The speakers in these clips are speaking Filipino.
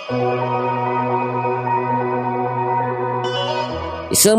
Isang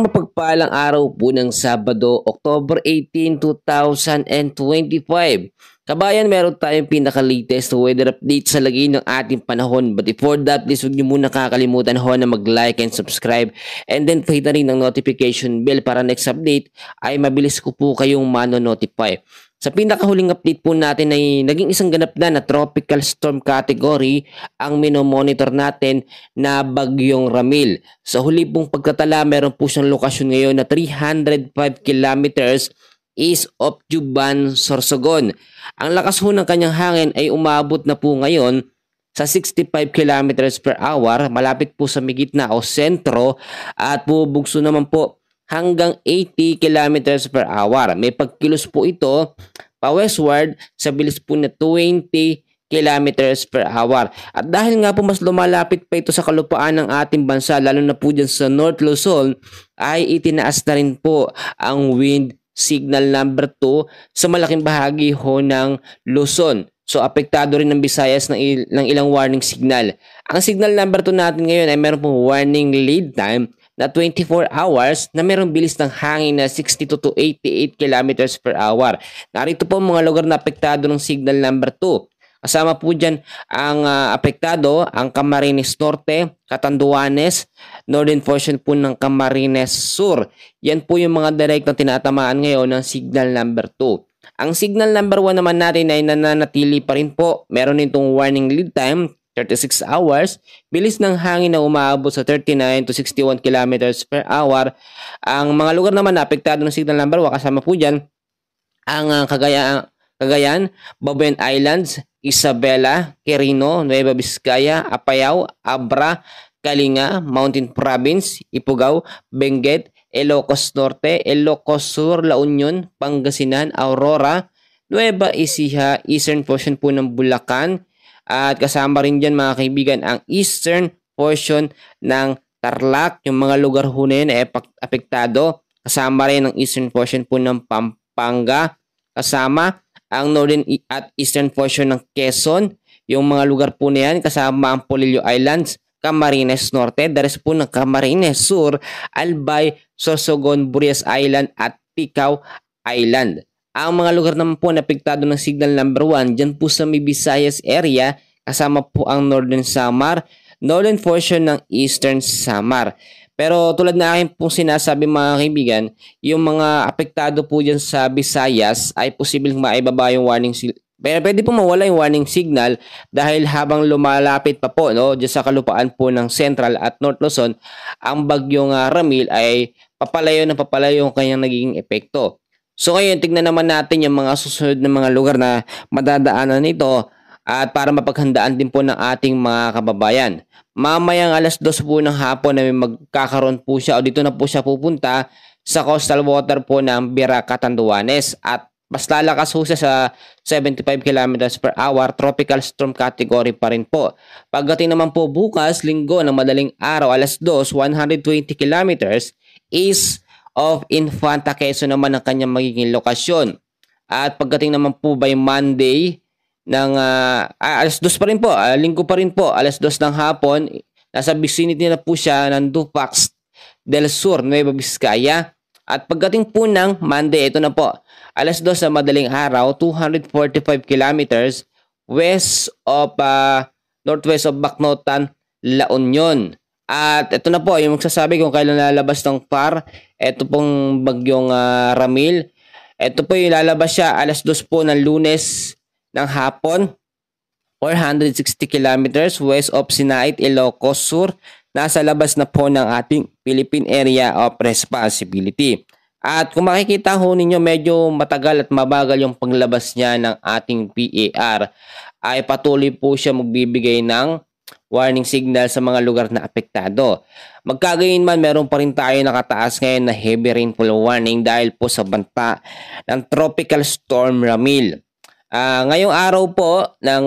mapagpalang araw po ng Sabado, October 18, 2025. Kabayan, meron tayong pinaka-latest weather update sa lagay ng ating panahon. But before that, please huwag niyo muna kakalimutan ho na mag-like and subscribe. And then pahita rin ng notification bell para next update ay mabilis ko po kayong mano-notify. Sa pinakahuling update po natin ay naging isang ganap na tropical storm category ang minomonitor natin na Bagyong Ramil. Sa huli pong pagkatala, meron po siyang lokasyon ngayon na 305 kilometers east of Juban, Sorsogon. Ang lakas ho ng kanyang hangin ay umabot na po ngayon sa 65 kilometers per hour, malapit po sa migitna o sentro, at bubugso naman po hanggang 80 kilometers per hour. May pagkilos po ito pa westward sa bilis po na 20 kilometers per hour. At dahil nga po mas lumalapit pa ito sa kalupaan ng ating bansa, lalo na po dyan sa North Luzon, ay itinaas na rin po ang wind signal number 2 sa malaking bahagi ho ng Luzon. So apektado rin ng Visayas ng ilang warning signal. Ang signal number 2 natin ngayon ay meron pong warning lead time na 24 hours na mayroong bilis ng hangin na 62 to 88 kilometers per hour. Narito po mga lugar na apektado ng signal number 2. Kasama po dyan ang apektado, ang Camarines Norte, Catanduanes, northern portion po ng Camarines Sur. Yan po yung mga direct na tinatamaan ngayon ng signal number 2. Ang signal number 1 naman natin ay nananatili pa rin po. Meron itong warning lead time, 36 hours, bilis ng hangin na umaabot sa 39 to 61 kilometers per hour. Ang mga lugar naman na apektado ng signal number 1, kasama po dyan ang Cagayan, Babuyan Islands, Isabela, Quirino, Nueva Vizcaya, Apayao, Abra, Kalinga, Mountain Province, Ifugao, Benguet, Ilocos Norte, Ilocos Sur, La Union, Pangasinan, Aurora, Nueva Ecija, eastern portion po ng Bulacan, at kasama rin dyan mga kaibigan ang eastern portion ng Tarlac. Yung mga lugar ho na yun ay apektado. Kasama rin ang eastern portion po ng Pampanga. Kasama ang northern at eastern portion ng Quezon. Yung mga lugar po na yan kasama ang Polillo Islands, Camarines Norte, the rest po ng Camarines Sur, Albay, Sorsogon, Burias Island at Ticao Island. Ang mga lugar naman po na apektado ng signal number 1, dyan po sa may Visayas area, kasama po ang Northern Samar, northern portion ng Eastern Samar. Pero tulad na akin pong sinasabi mga kaibigan, yung mga apektado po dyan sa Visayas ay posibleng maibaba yung warning signal. Pero pwede po mawala yung warning signal dahil habang lumalapit pa po dyan sa kalupaan po ng Central at North Luzon, ang bagyong Ramil ay papalayo ang kanyang nagiging epekto. So ngayon, tignan naman natin yung mga susunod na mga lugar na madadaanan nito at para mapaghandaan din po ng ating mga kababayan. Mamayang 2:00 po ng hapon na may magkakaroon po siya o dito na po siya pupunta sa coastal water po ng Bira, Catanduanes at mas lalakas po siya sa 75 kilometers per hour, tropical storm category pa rin po. Pagdating naman po bukas, linggo ng madaling araw, 2:00, 120 kilometers is of Infanta, Quezon naman ang kanyang magiging lokasyon. At pagdating naman po by Monday ng 2:00 pa rin po, linggo pa rin po, 2:00 ng hapon, nasa vicinity na po siya ng Dupax del Sur, Nueva Vizcaya. At pagdating po ng Monday, ito na po, 2:00 sa madaling araw, 245 kilometers west of northwest of Bacnotan, La Union. At ito na po, yung magsasabi kung kailan lalabas ng PAR, ito pong bagyong Ramil. Ito po yung lalabas siya 2:00 po ng Lunes ng hapon, 460 kilometers west of Sinait, Ilocos Sur. Nasa labas na po ng ating Philippine Area of Responsibility. At kung makikita ho ninyo, medyo matagal at mabagal yung paglabas niya ng ating PAR. Ay patuloy po siya magbibigay ng warning signal sa mga lugar na apektado. Magkagayon man, meron pa rin tayo nakataas ngayon na heavy rainfall warning dahil po sa banta ng Tropical Storm Ramil. Ngayong araw po ng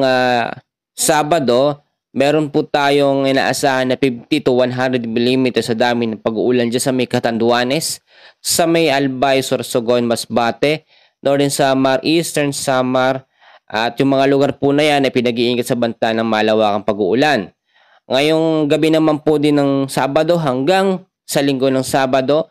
Sabado, meron po tayong inaasahan na 50 to 100 mm sa dami ng pag-uulan dyan sa may Catanduanes, sa may Albay, Sorsogon, Masbate, Northern Samar, Eastern Samar, at yung mga lugar po na yan ay pinag-iingat sa banta ng malawakang pag-uulan. Ngayong gabi naman po din ng Sabado hanggang sa linggo ng Sabado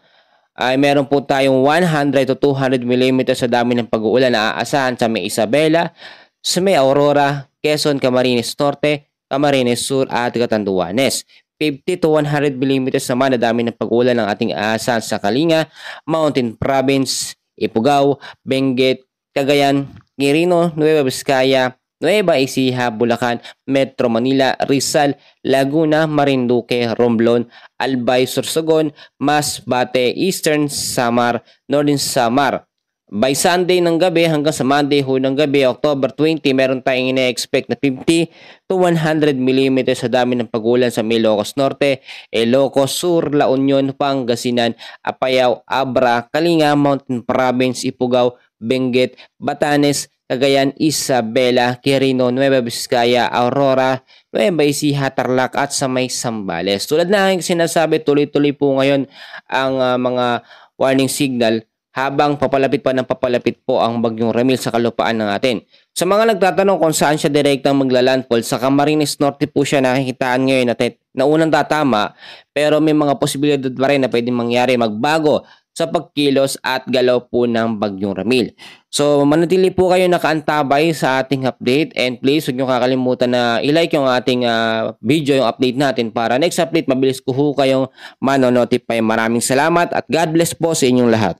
ay meron po tayong 100 to 200 millimeters sa dami ng pag-uulan na aasahan sa may Isabela, sa may Aurora, Quezon, Camarines Norte, Camarines Sur at Catanduanes. 50 to 100 millimeters naman na dami ng pag-uulan ng ating aasahan sa Kalinga, Mountain Province, Ifugao, Benguet, Cagayan, Quirino, Nueva Vizcaya, Nueva Ecija, Bulacan, Metro Manila, Rizal, Laguna, Marinduque, Romblon, Albay, Sorsogon, Masbate, Eastern Samar, Northern Samar. By Sunday ng gabi hanggang sa Monday ho ng gabi, October 20, meron tayong ine-expect na 50 to 100 mm sa dami ng pag-ulan sa Ilocos Norte, Ilocos Sur, La Union, Pangasinan, Apayao, Abra, Kalinga, Mountain Province, Ifugao, Benguet, Batanes, Cagayan, Isabela, Quirino, Nueva Vizcaya, Aurora, Nueva Ecija, Tarlac at sa may Zambales. Tulad na aking sinasabi, tuloy-tuloy po ngayon ang mga warning signal habang papalapit pa ng papalapit po ang bagyong Ramil sa kalupaan ng atin. Sa mga nagtatanong kung saan siya direktang maglalandfall, sa Camarines Norte po siya nakikitaan ngayon na unang tatama, pero may mga posibilidad pa rin na pwedeng mangyari magbago sa pagkilos at galaw po ng bagyong Ramil. So manatili po kayo nakaantabay sa ating update, and please huwag nyo kakalimutan na i-like yung ating video, yung update natin, para next update mabilis ko kayong manonotify. Maraming salamat at God bless po sa inyong lahat.